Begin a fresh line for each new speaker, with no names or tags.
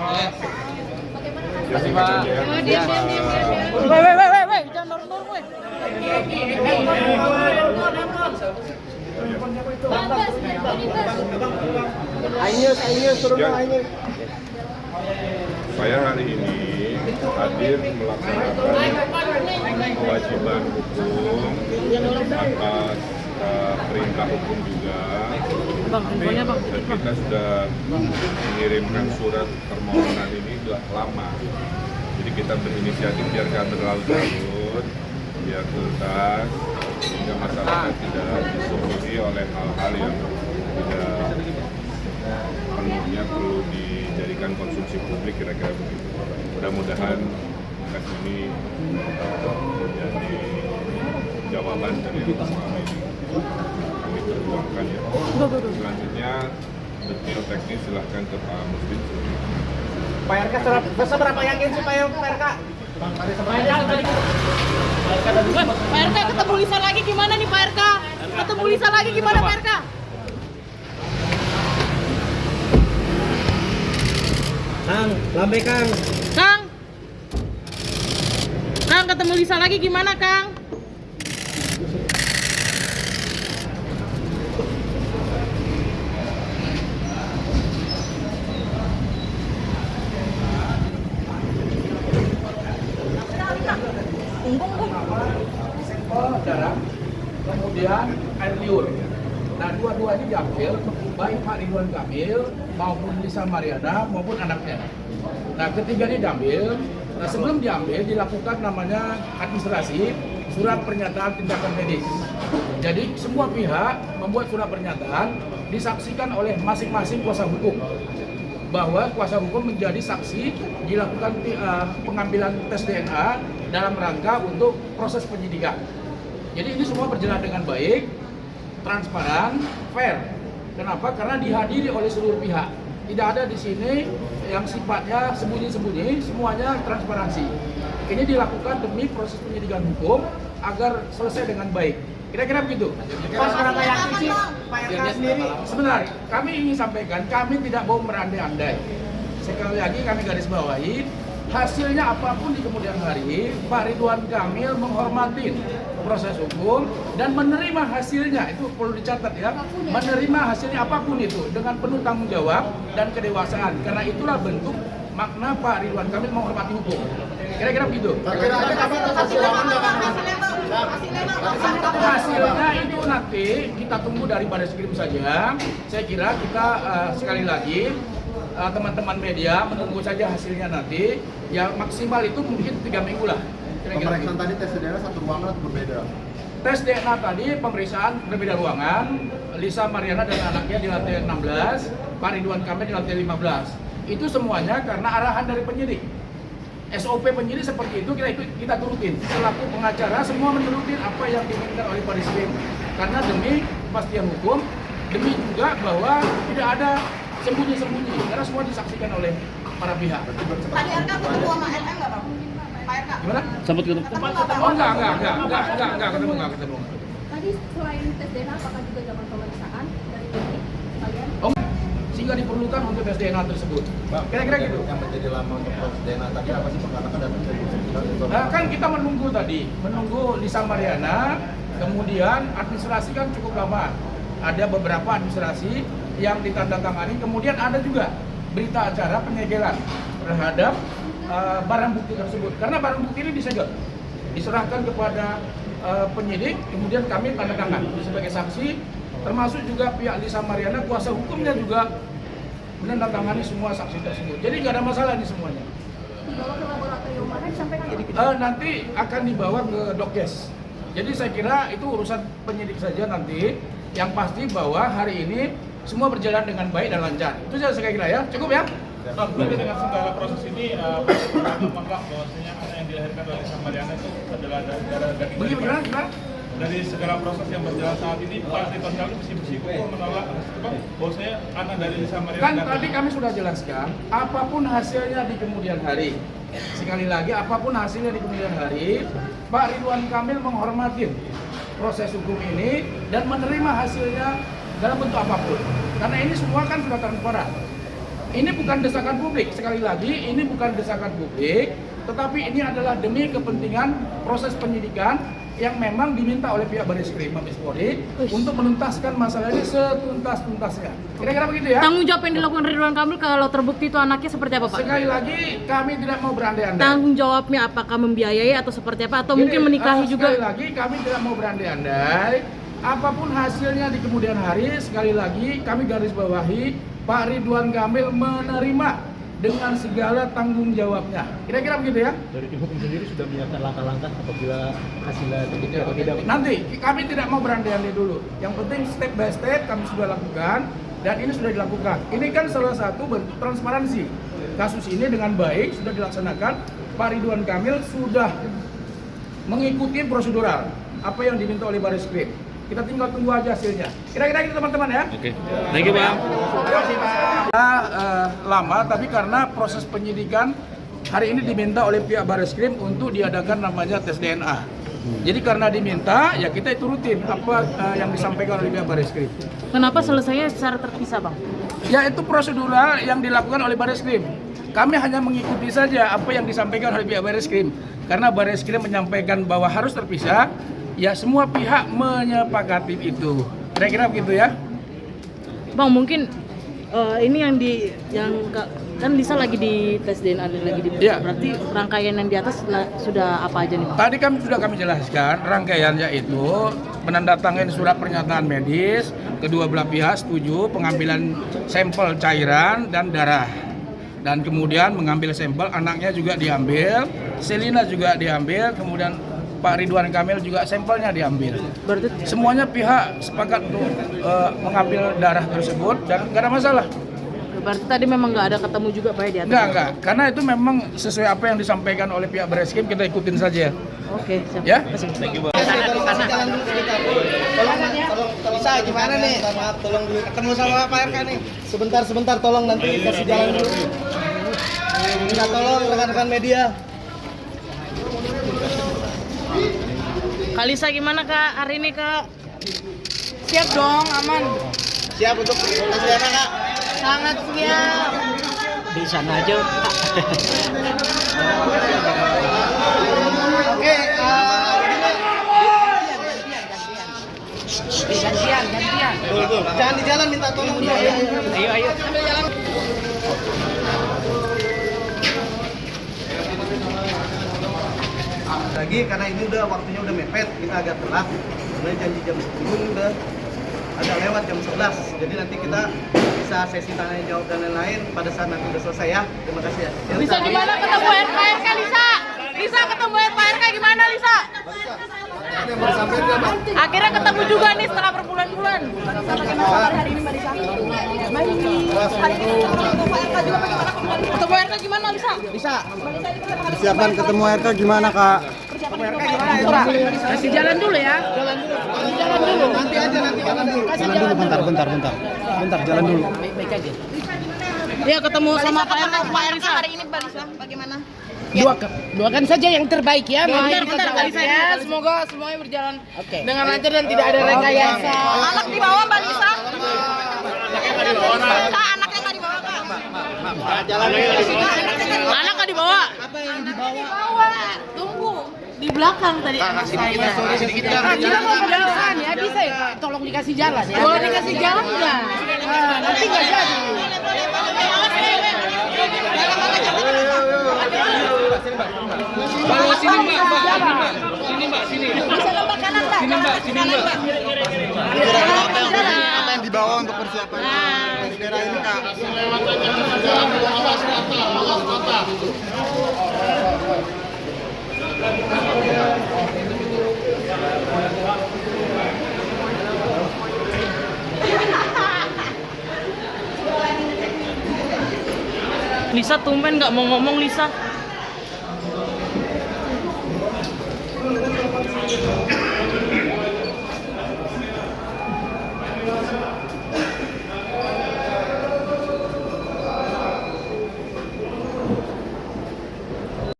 Terima kasih Pak.
Diam.
Woi, jangan nor-nor woi. Ainyus turun Ainyus.
Saya hari ini hadir melaksanakan kewajiban hukum atas perintah hukum juga.
Bang, infonya Bang.
Dan kita sudah mengirimkan surat permohonan ini sudah lama. Jadi kita berinisiatif biar nggak terlalu larut, biar tuntas, sehingga masyarakat tidak disuguhi oleh hal-hal yang tidak penuhnya perlu dijadikan konsumsi publik, kira-kira begitu. Mudah-mudahan kas ini menjadi jawaban dari semua ini kami perjuangkan ya. Selanjutnya detail teknis silahkan ke Pak Muslim.
Pak RK seberapa yakin sih Pak RK?
Pak RK ketemu Lisa lagi gimana nih Pak RK? Ketemu Lisa lagi gimana Pak RK?
Kang, lambe Kang.
Kang ketemu Lisa lagi gimana Kang?
Sampel darah, kemudian air liur. Nah, dua-duanya diambil, baik Pak Ridwan Kamil maupun Lisa Mariana maupun anaknya. Nah, ketiganya diambil. Nah, sebelum diambil dilakukan namanya administrasi surat pernyataan tindakan medis. Jadi semua pihak membuat surat pernyataan disaksikan oleh masing-masing kuasa hukum bahwa kuasa hukum menjadi saksi dilakukan pengambilan tes DNA dalam rangka untuk proses penyidikan. Jadi ini semua berjalan dengan baik, transparan, fair. Kenapa? Karena dihadiri oleh seluruh pihak. Tidak ada di sini yang sifatnya sembunyi-sembunyi, semuanya transparansi. Ini dilakukan demi proses penyidikan hukum agar selesai dengan baik. Kira-kira begitu.
Pas berapa yakin sih Pak RK sendiri?
Sebentar, kami ingin sampaikan, kami tidak mau berandai-andai. Sekali lagi kami garis bawahi, hasilnya apapun di kemudian hari, Pak Ridwan Kamil menghormati proses hukum dan menerima hasilnya, itu perlu dicatat ya, menerima hasilnya apapun itu dengan penuh tanggung jawab dan kedewasaan, karena itulah bentuk makna Pak Ridwan Kamil menghormati hukum. Kira-kira begitu. Hasilnya itu nanti kita tunggu dari Baris Krim saja. Saya kira kita sekali lagi teman-teman media menunggu saja hasilnya nanti. Ya maksimal itu mungkin 3 minggu lah.
Pemeriksaan tadi tes DNA satu ruangan atau berbeda?
Tes DNA tadi pemeriksaan berbeda ruangan. Lisa Mariana dan anaknya di lantai 16, Pak Ridwan Kamil di lantai 15. Itu semuanya karena arahan dari penyidik. SOP penyidik seperti itu kita turutin. Selaku pengacara semua menurutin apa yang diinginkan oleh Baris Krim. Karena demi kepastian hukum, demi juga bahwa tidak ada sembunyi-sembunyi. Karena semua disaksikan oleh para pihak.
Tadi RK ketemu sama RM nggak Bang? Pak RK?
Gimana?
Sempat ketemu.
Oh enggak ketemu.
Tadi selain tes DNA apakah juga zaman pemeriksaan dari penyidik kalian?
Oh, sehingga diperlukan untuk tes DNA tersebut. Kira-kira gitu.
Yang menjadi lama untuk proses DNA tadi apa sih? Karena kan datang dari
Nah, kan kita menunggu Lisa Mariana, kemudian administrasi kan cukup lama. Ada beberapa administrasi yang ditandatangani, kemudian ada juga berita acara penyegelan terhadap barang bukti tersebut. Karena barang bukti ini disegel, diserahkan kepada penyidik, kemudian kami tanda tangan sebagai saksi, termasuk juga pihak Lisa Mariana, kuasa hukumnya juga menandatangani semua saksi tersebut. Jadi nggak ada masalah ini semuanya.
Dibawa ke laboratorium mana disampaikan?
Nanti akan dibawa ke Dokes. Jadi saya kira itu urusan penyidik saja nanti. Yang pasti bahwa hari ini semua berjalan dengan baik dan lancar. Itu saja saya kira ya. Cukup ya?
Bang, berarti dengan segala proses ini, apakah bahwasanya anak yang dilahirkan oleh Lisa Mariana itu adalah darah daging?
Bagaimana?
Dari segala proses yang berjalan saat ini, Pak Ridwan Kamil masih bersikukuh menolak bahwasanya anak dari Lisa Mariana.
Kan tadi kami sudah jelaskan, apapun hasilnya di kemudian hari. Sekali lagi, apapun hasilnya di kemudian hari, Pak Ridwan Kamil menghormati proses hukum ini dan menerima hasilnya dalam bentuk apapun. Karena ini semua kan sudah transparan. ini bukan desakan publik. Sekali lagi, ini bukan desakan publik, tetapi ini adalah demi kepentingan proses penyidikan yang memang diminta oleh pihak Barreskrim Mabes Polri untuk menuntaskan masalah ini setuntas-tuntasnya. Kira-kira begitu ya.
Tanggung jawab yang dilakukan Ridwan Kamil kalau terbukti itu anaknya seperti apa, Pak?
Sekali lagi, kami tidak mau berandai-andai.
Tanggung jawabnya apakah membiayai atau seperti apa? Atau
Jadi,
mungkin menikahi juga?
Sekali lagi, kami tidak mau berandai-andai. Apapun hasilnya di kemudian hari, sekali lagi kami garis bawahi, Pak Ridwan Kamil menerima dengan segala tanggung jawabnya. Kira-kira begitu ya.
Dari tim hukum sendiri sudah menyiapkan langkah-langkah apabila hasilnya terbukti atau tidak?
Nanti kami tidak mau berandai-andai dulu. Yang penting step by step kami sudah lakukan dan ini sudah dilakukan. Ini kan salah satu bentuk transparansi. Kasus ini dengan baik sudah dilaksanakan. Pak Ridwan Kamil sudah mengikuti prosedural apa yang diminta oleh Barreskrim. Kita tinggal tunggu aja hasilnya. Kira-kira gitu teman-teman ya.
Oke. Thank you, Bang.
Lama, tapi karena proses penyidikan hari ini diminta oleh pihak Barreskrim untuk diadakan namanya tes DNA. Jadi karena diminta, ya kita itu rutin apa yang disampaikan oleh pihak Barreskrim.
Kenapa selesainya secara terpisah, Bang?
Ya itu prosedural yang dilakukan oleh Barreskrim. Kami hanya mengikuti saja apa yang disampaikan oleh pihak Barreskrim. Karena Barreskrim menyampaikan bahwa harus terpisah, ya semua pihak menyepakati itu. Kira-kira begitu ya.
Bang, mungkin ini kan Lisa lagi di tes DNA dan lagi di
Iya.
berarti rangkaian yang di atas sudah apa aja nih, Bang?
Tadi sudah kami jelaskan rangkaiannya itu menandatangani surat pernyataan medis, kedua belah pihak setuju pengambilan sampel cairan dan darah. Dan kemudian mengambil sampel, anaknya juga diambil, Selina juga diambil, kemudian Pak Ridwan Kamil juga sampelnya diambil.
Berarti
Semuanya pihak sepakat untuk mengambil darah tersebut dan nggak ada masalah.
berarti tadi memang nggak ada ketemu juga Pak ya di atas?
Enggak, karena itu memang sesuai apa yang disampaikan oleh pihak Barreskrim, kita ikutin saja.
Oke, siap.
Ya?
Thank you, Bang.
Bisa gimana nih? Maaf, tolong dulu ketemu sama Pak RK nih. Sebentar tolong nanti kasih jalan dulu. Minta tolong rekan-rekan media.
Kak Lisa gimana, Kak? Hari ini, Kak? Siap dong, aman.
Siap untuk tes DNA, Kak?
Sangat siap.
Di sana aja, Kak.
Oke,
Gantian.
jangan di jalan, minta tolong dulu.
Ayo.
Lagi karena ini udah waktunya udah mepet, kita agak telat. Sebenarnya janji jam 10 udah agak lewat jam 11. Jadi nanti kita bisa sesi tanya jawab dan lain-lain pada saat nanti udah selesai ya. Terima kasih ya.
Lisa gimana ketemu RK, Lisa? Lisa ketemu RK gimana, Lisa? Akhirnya ketemu juga nih setelah berbulan-bulan.
Hari ini Mbak Lisa. Hari ini ketemu Pak RK juga bagaimana?
Ketemu RK gimana, Lisa?
Bisa. Siapkan ketemu RK gimana, Kak?
Kasih jalan dulu ya. Jalan dulu.
Nanti aja.
Kasih jalan dulu.
Bentar, jalan dulu.
Baik-baik aja. Dia ketemu sama Pak RK, Pak Lisa. Hari ini Mbak Lisa bagaimana?
Doakan saja yang terbaik ya.
Bentar, Mbak Lisa ya. Semoga semuanya berjalan dengan lancar dan tidak ada rekayasa. Anak dibawa Mbak Lisa. Kak, anaknya nggak dibawa, Kak. Anak nggak dibawa. Apa yang dibawa? Tunggu. Di belakang tadi anak saya.
Kita mau berjalan ya, bisa ya? Tolong dikasih jalan ya.
Boleh dikasih jalan nggak?
Nanti nggak jadi.
Sini.
Bisa lompat kanan, Mbak.
Sini, Mbak.
Apa yang dibawa untuk persiapan tes DNA ini, Kak?
Lisa tumben nggak mau ngomong, Lisa.